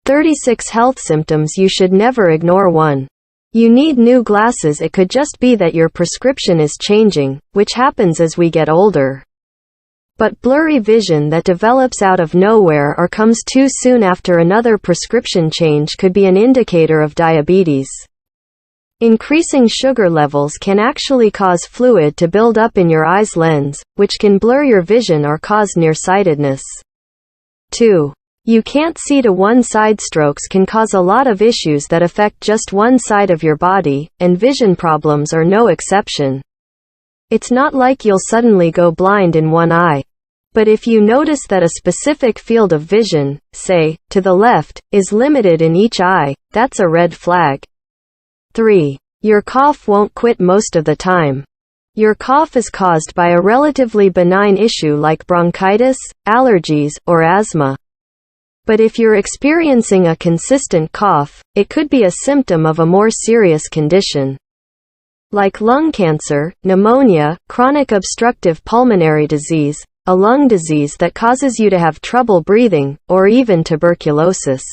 36 health symptoms you should never ignore. 1. You need new glasses. It could just be that your prescription is changing, which happens as we get older. But blurry vision that develops out of nowhere or comes too soon after another prescription change could be an indicator of diabetes. Increasing sugar levels can actually cause fluid to build up in your eye's lens, which can blur your vision or cause nearsightedness. 2. You can't see to one side. Strokes can cause a lot of issues that affect just one side of your body, and vision problems are no exception. It's not like you'll suddenly go blind in one eye. But if you notice that a specific field of vision, say, to the left, is limited in each eye, that's a red flag. 3. Your cough won't quit most of the time. Your cough is caused by a relatively benign issue like bronchitis, allergies, or asthma. But if you're experiencing a consistent cough, it could be a symptom of a more serious condition. Like lung cancer, pneumonia, chronic obstructive pulmonary disease, a lung disease that causes you to have trouble breathing, or even tuberculosis.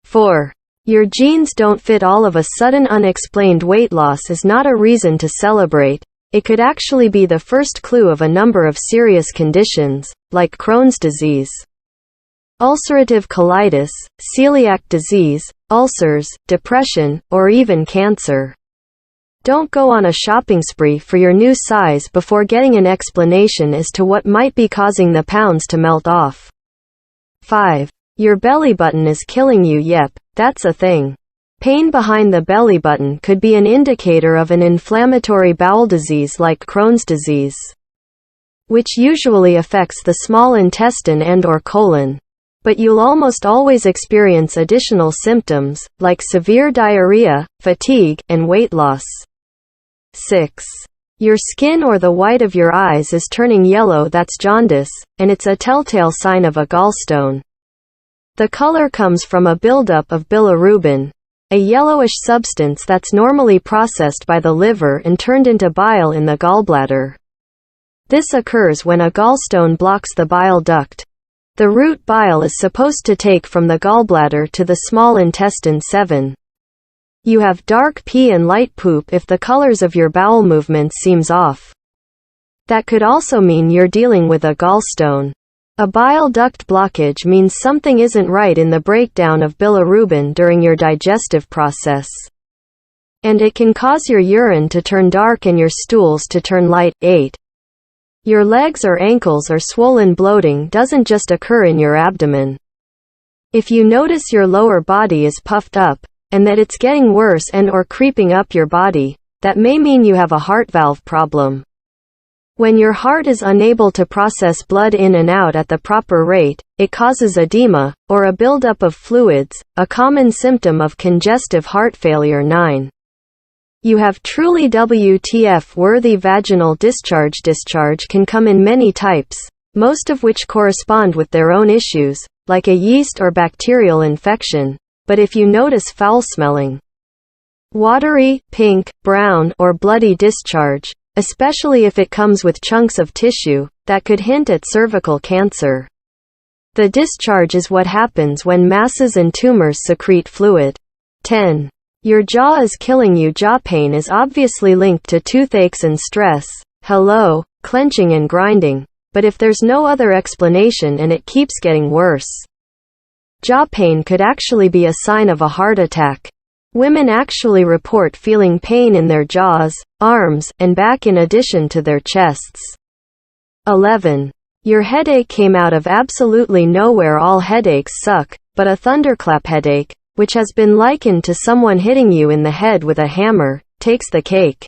4. Your genes don't fit. All of a sudden unexplained weight loss is not a reason to celebrate. It could actually be the first clue of a number of serious conditions, like Crohn's disease, ulcerative colitis, celiac disease, ulcers, depression, or even cancer. Don't go on a shopping spree for your new size before getting an explanation as to what might be causing the pounds to melt off. 5. Your belly button is killing you. Yep, that's a thing. Pain behind the belly button could be an indicator of an inflammatory bowel disease like Crohn's disease, which usually affects the small intestine and/or colon. But you'll almost always experience additional symptoms, like severe diarrhea, fatigue, and weight loss. 6. Your skin or the white of your eyes is turning yellow. That's jaundice, and it's a telltale sign of a gallstone. The color comes from a buildup of bilirubin, a yellowish substance that's normally processed by the liver and turned into bile in the gallbladder. This occurs when a gallstone blocks the bile duct. The route bile is supposed to take from the gallbladder to the small intestine. 7. You have dark pee and light poop. If the colors of your bowel movements seems off, that could also mean you're dealing with a gallstone. A bile duct blockage means something isn't right in the breakdown of bilirubin during your digestive process. And it can cause your urine to turn dark and your stools to turn light. 8. Your legs or ankles are swollen. Bloating doesn't just occur in your abdomen. If you notice your lower body is puffed up, and that it's getting worse and/or creeping up your body, that may mean you have a heart valve problem. When your heart is unable to process blood in and out at the proper rate, it causes edema, or a buildup of fluids, a common symptom of congestive heart failure. 9. You have truly WTF-worthy vaginal discharge. Discharge can come in many types, most of which correspond with their own issues, like a yeast or bacterial infection. But if you notice foul-smelling, watery, pink, brown, or bloody discharge, especially if it comes with chunks of tissue, that could hint at cervical cancer. The discharge is what happens when masses and tumors secrete fluid. 10. Your jaw is killing you. Jaw pain is obviously linked to toothaches and stress. Hello, clenching and grinding. But if there's no other explanation and it keeps getting worse, jaw pain could actually be a sign of a heart attack. Women actually report feeling pain in their jaws, arms, and back in addition to their chests. 11. Your headache came out of absolutely nowhere. All headaches suck, but a thunderclap headache, which has been likened to someone hitting you in the head with a hammer, takes the cake.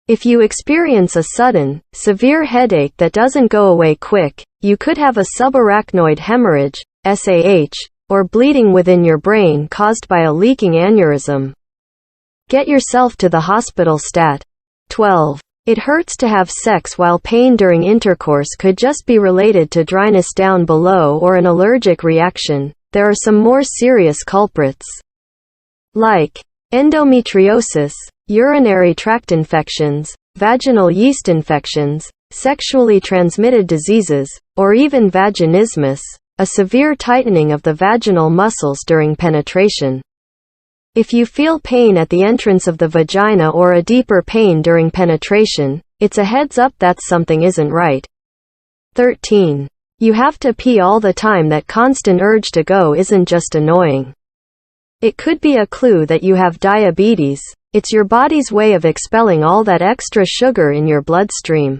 If you experience a sudden, severe headache that doesn't go away quick, you could have a subarachnoid hemorrhage, SAH, or bleeding within your brain caused by a leaking aneurysm. Get yourself to the hospital stat. 12. It hurts to have sex. While pain during intercourse could just be related to dryness down below or an allergic reaction, there are some more serious culprits, like endometriosis, urinary tract infections, vaginal yeast infections, sexually transmitted diseases, or even vaginismus, a severe tightening of the vaginal muscles during penetration. If you feel pain at the entrance of the vagina or a deeper pain during penetration, it's a heads up that something isn't right. 13. You have to pee all the time. That constant urge to go isn't just annoying. It could be a clue that you have diabetes. It's your body's way of expelling all that extra sugar in your bloodstream.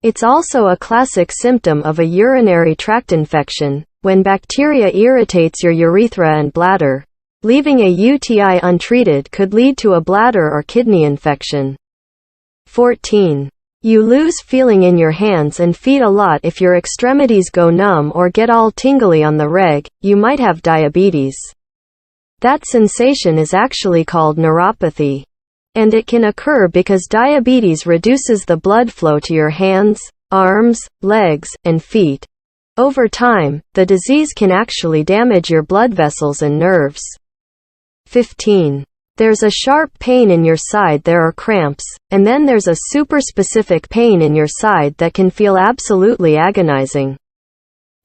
It's also a classic symptom of a urinary tract infection, when bacteria irritates your urethra and bladder. Leaving a UTI untreated could lead to a bladder or kidney infection. 14. You lose feeling in your hands and feet a lot. If your extremities go numb or get all tingly on the reg, you might have diabetes. That sensation is actually called neuropathy. And it can occur because diabetes reduces the blood flow to your hands, arms, legs, and feet. Over time, the disease can actually damage your blood vessels and nerves. 15. There's a sharp pain in your side. There are cramps, and then there's a super specific pain in your side that can feel absolutely agonizing.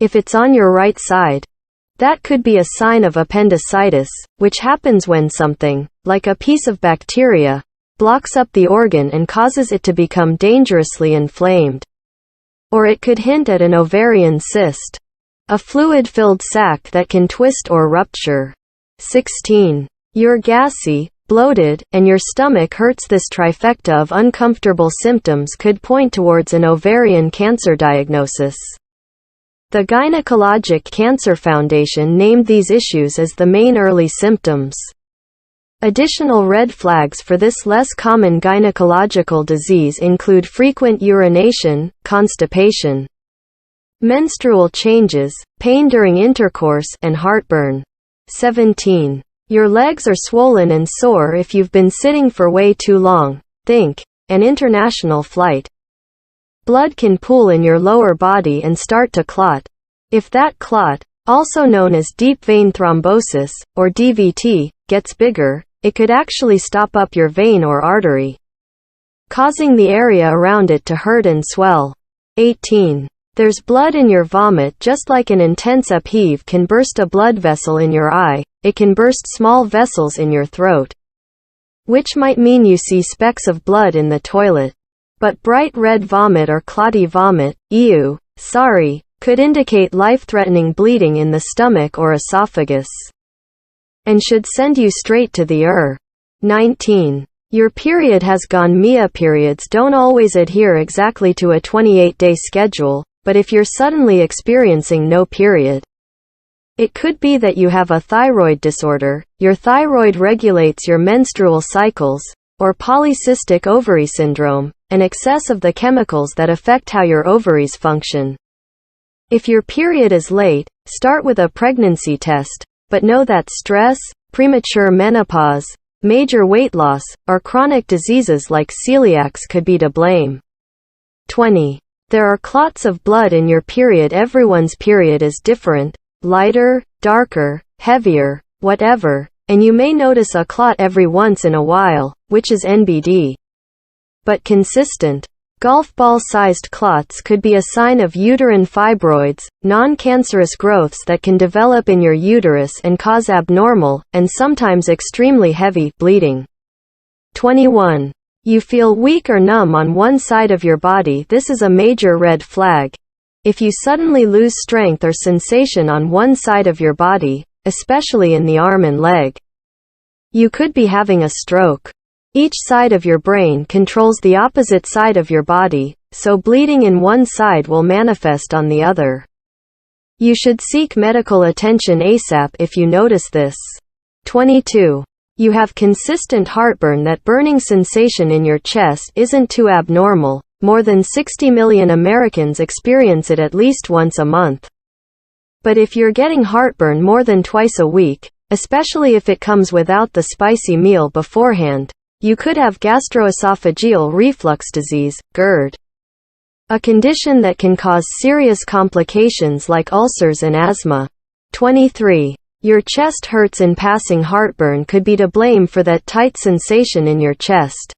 If it's on your right side, that could be a sign of appendicitis, which happens when something, like a piece of bacteria, blocks up the organ and causes it to become dangerously inflamed. Or it could hint at an ovarian cyst, a fluid-filled sac that can twist or rupture. 16. You're gassy, bloated, and your stomach hurts. This trifecta of uncomfortable symptoms could point towards an ovarian cancer diagnosis. The Gynecologic Cancer Foundation named these issues as the main early symptoms. Additional red flags for this less common gynecological disease include frequent urination, constipation, menstrual changes, pain during intercourse, and heartburn. 17. Your legs are swollen and sore. If you've been sitting for way too long, think an international flight. Blood can pool in your lower body and start to clot. If that clot, also known as deep vein thrombosis, or DVT, gets bigger, it could actually stop up your vein or artery, causing the area around it to hurt and swell. 18. There's blood in your vomit. Just like an intense upheave can burst a blood vessel in your eye, it can burst small vessels in your throat, which might mean you see specks of blood in the toilet. But bright red vomit or clotty vomit, ew, sorry, could indicate life-threatening bleeding in the stomach or esophagus, and should send you straight to the ER. 19. Your period has gone. Mia periods don't always adhere exactly to a 28-day schedule, but if you're suddenly experiencing no period, it could be that you have a thyroid disorder. Your thyroid regulates your menstrual cycles, or polycystic ovary syndrome, an excess of the chemicals that affect how your ovaries function. If your period is late, start with a pregnancy test, but know that stress, premature menopause, major weight loss, or chronic diseases like celiacs could be to blame. 20. There are clots of blood in your period. Everyone's period is different, lighter, darker, heavier, whatever, and you may notice a clot every once in a while, which is NBD. But consistent, golf ball-sized clots could be a sign of uterine fibroids, non-cancerous growths that can develop in your uterus and cause abnormal, and sometimes extremely heavy, bleeding. 21. You feel weak or numb on one side of your body. This is a major red flag. If you suddenly lose strength or sensation on one side of your body, especially in the arm and leg, you could be having a stroke. Each side of your brain controls the opposite side of your body, so bleeding in one side will manifest on the other. You should seek medical attention ASAP if you notice this. 22. You have consistent heartburn. That burning sensation in your chest isn't too abnormal. More than 60 million Americans experience it at least once a month. But if you're getting heartburn more than twice a week, especially if it comes without the spicy meal beforehand, you could have gastroesophageal reflux disease, GERD, a condition that can cause serious complications like ulcers and asthma. 23. Your chest hurts. In passing, heartburn could be to blame for that tight sensation in your chest.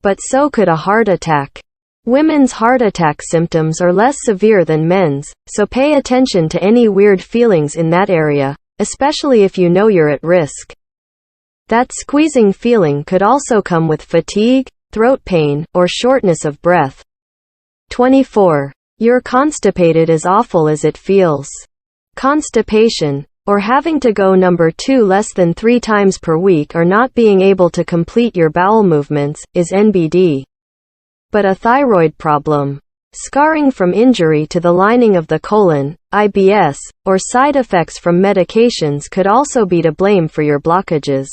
But so could a heart attack. Women's heart attack symptoms are less severe than men's, so pay attention to any weird feelings in that area, especially if you know you're at risk. That squeezing feeling could also come with fatigue, throat pain, or shortness of breath. 24. You're constipated as awful as it feels. Constipation, or having to go number 2 less than 3 times per week or not being able to complete your bowel movements, is NBD. But a thyroid problem, scarring from injury to the lining of the colon, IBS, or side effects from medications could also be to blame for your blockages.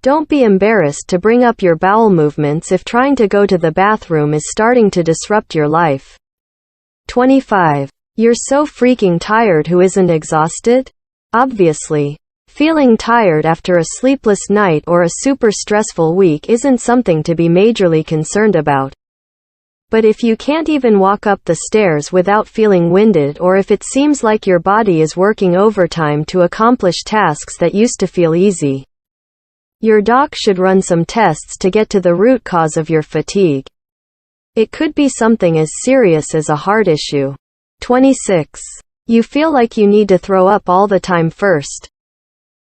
Don't be embarrassed to bring up your bowel movements if trying to go to the bathroom is starting to disrupt your life. 25. You're so freaking tired. Who isn't exhausted? Obviously. Feeling tired after a sleepless night or a super stressful week isn't something to be majorly concerned about. But if you can't even walk up the stairs without feeling winded, or if it seems like your body is working overtime to accomplish tasks that used to feel easy, your doc should run some tests to get to the root cause of your fatigue. It could be something as serious as a heart issue. 26. You feel like you need to throw up all the time first.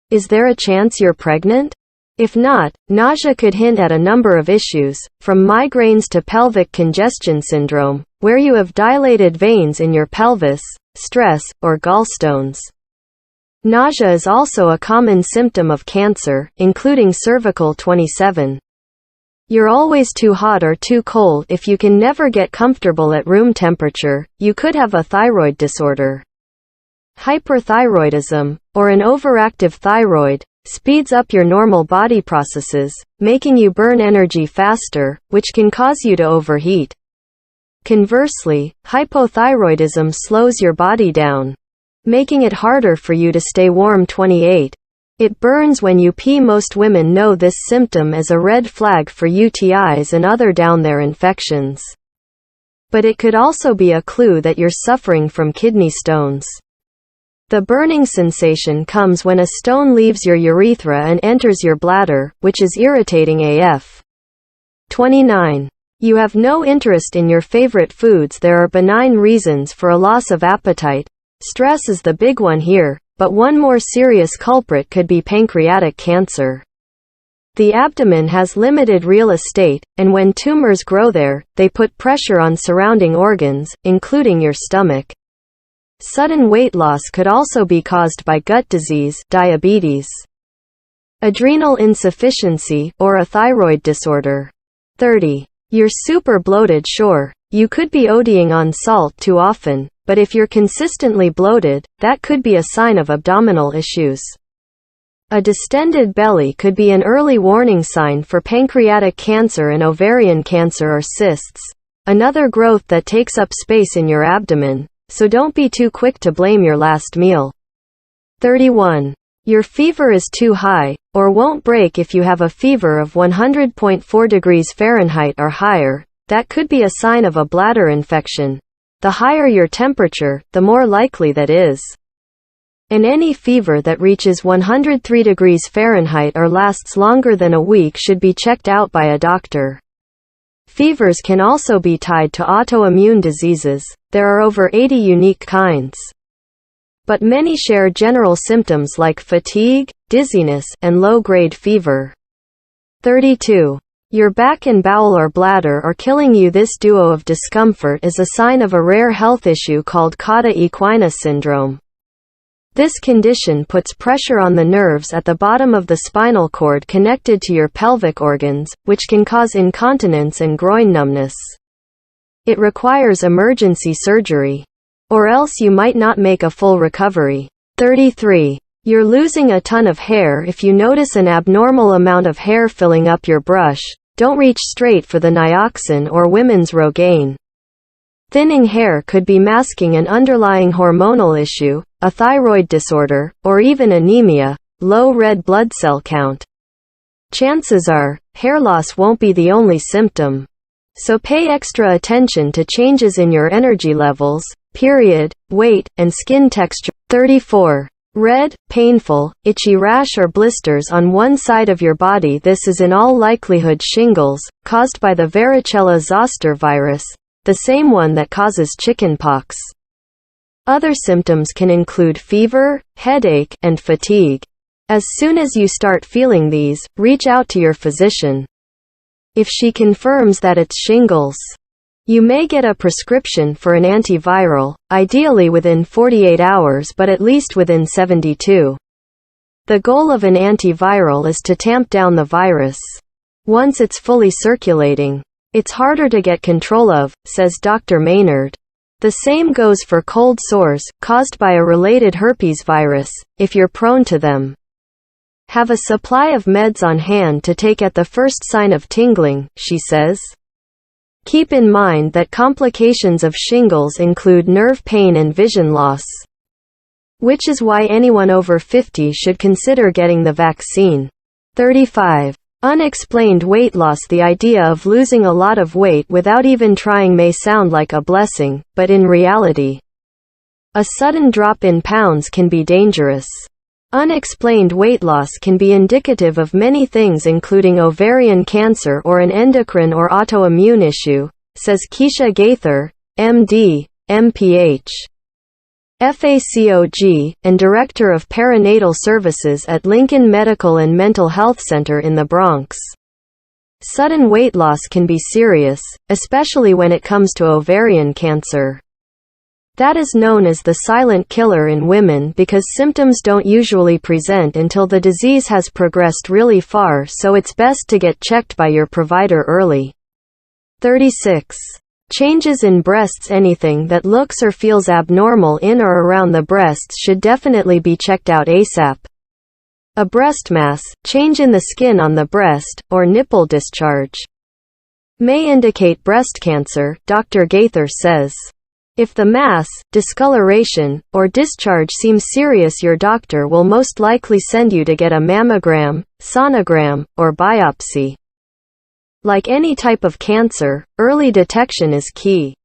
Is there a chance you're pregnant? If not, nausea could hint at a number of issues, from migraines to pelvic congestion syndrome, where you have dilated veins in your pelvis, stress, or gallstones. Nausea is also a common symptom of cancer, including cervical. 27. You're always too hot or too cold. If you can never get comfortable at room temperature, you could have a thyroid disorder. Hyperthyroidism, or an overactive thyroid, speeds up your normal body processes, making you burn energy faster, which can cause you to overheat. Conversely, hypothyroidism slows your body down, making it harder for you to stay warm. 28. It burns when you pee. Most women know this symptom as a red flag for UTIs and other down there infections. But it could also be a clue that you're suffering from kidney stones. The burning sensation comes when a stone leaves your urethra and enters your bladder, which is irritating AF. 29. You have no interest in your favorite foods. There are benign reasons for a loss of appetite. Stress is the big one here, but one more serious culprit could be pancreatic cancer. The abdomen has limited real estate, and when tumors grow there, they put pressure on surrounding organs, including your stomach. Sudden weight loss could also be caused by gut disease, diabetes, adrenal insufficiency, or a thyroid disorder. 30. You're super bloated. Sure, you could be ODing on salt too often, but if you're consistently bloated, that could be a sign of abdominal issues. A distended belly could be an early warning sign for pancreatic cancer and ovarian cancer or cysts, another growth that takes up space in your abdomen, so don't be too quick to blame your last meal. 31. Your fever is too high, or won't break. If you have a fever of 100.4 degrees Fahrenheit or higher, that could be a sign of a bladder infection. The higher your temperature, the more likely that is. And any fever that reaches 103 degrees Fahrenheit or lasts longer than a week should be checked out by a doctor. Fevers can also be tied to autoimmune diseases. There are over 80 unique kinds. But many share general symptoms like fatigue, dizziness, and low-grade fever. 32. Your back and bowel or bladder are killing you. This duo of discomfort is a sign of a rare health issue called cauda equina syndrome. This condition puts pressure on the nerves at the bottom of the spinal cord connected to your pelvic organs, which can cause incontinence and groin numbness. It requires emergency surgery, or else you might not make a full recovery. 33. You're losing a ton of hair. If you notice an abnormal amount of hair filling up your brush, don't reach straight for the Nioxin or women's Rogaine. Thinning hair could be masking an underlying hormonal issue, a thyroid disorder, or even anemia, low red blood cell count. Chances are, hair loss won't be the only symptom. So pay extra attention to changes in your energy levels, period, weight, and skin texture. 34. red, painful, itchy rash or blisters on one side of your body. This is in all likelihood shingles, caused by the varicella zoster virus, the same one that causes chickenpox. Other symptoms can include fever, headache, and fatigue. As soon as you start feeling these, reach out to your physician. If she confirms that it's shingles, you may get a prescription for an antiviral, ideally within 48 hours but at least within 72. The goal of an antiviral is to tamp down the virus. Once it's fully circulating, it's harder to get control of, says Dr. Maynard. The same goes for cold sores, caused by a related herpes virus, if you're prone to them. Have a supply of meds on hand to take at the first sign of tingling, she says. Keep in mind that complications of shingles include nerve pain and vision loss, which is why anyone over 50 should consider getting the vaccine. 35. Unexplained weight loss. The idea of losing a lot of weight without even trying may sound like a blessing, but in reality, a sudden drop in pounds can be dangerous. Unexplained weight loss can be indicative of many things including ovarian cancer or an endocrine or autoimmune issue, says Keisha Gaither, MD, MPH, FACOG, and Director of Perinatal Services at Lincoln Medical and Mental Health Center in the Bronx. Sudden weight loss can be serious, especially when it comes to ovarian cancer. That is known as the silent killer in women because symptoms don't usually present until the disease has progressed really far, so it's best to get checked by your provider early. 36. Changes in breasts. Anything that looks or feels abnormal in or around the breasts should definitely be checked out ASAP. A breast mass, change in the skin on the breast, or nipple discharge may indicate breast cancer, Dr. Gaither says. If the mass, discoloration, or discharge seems serious, your doctor will most likely send you to get a mammogram, sonogram, or biopsy. Like any type of cancer, early detection is key.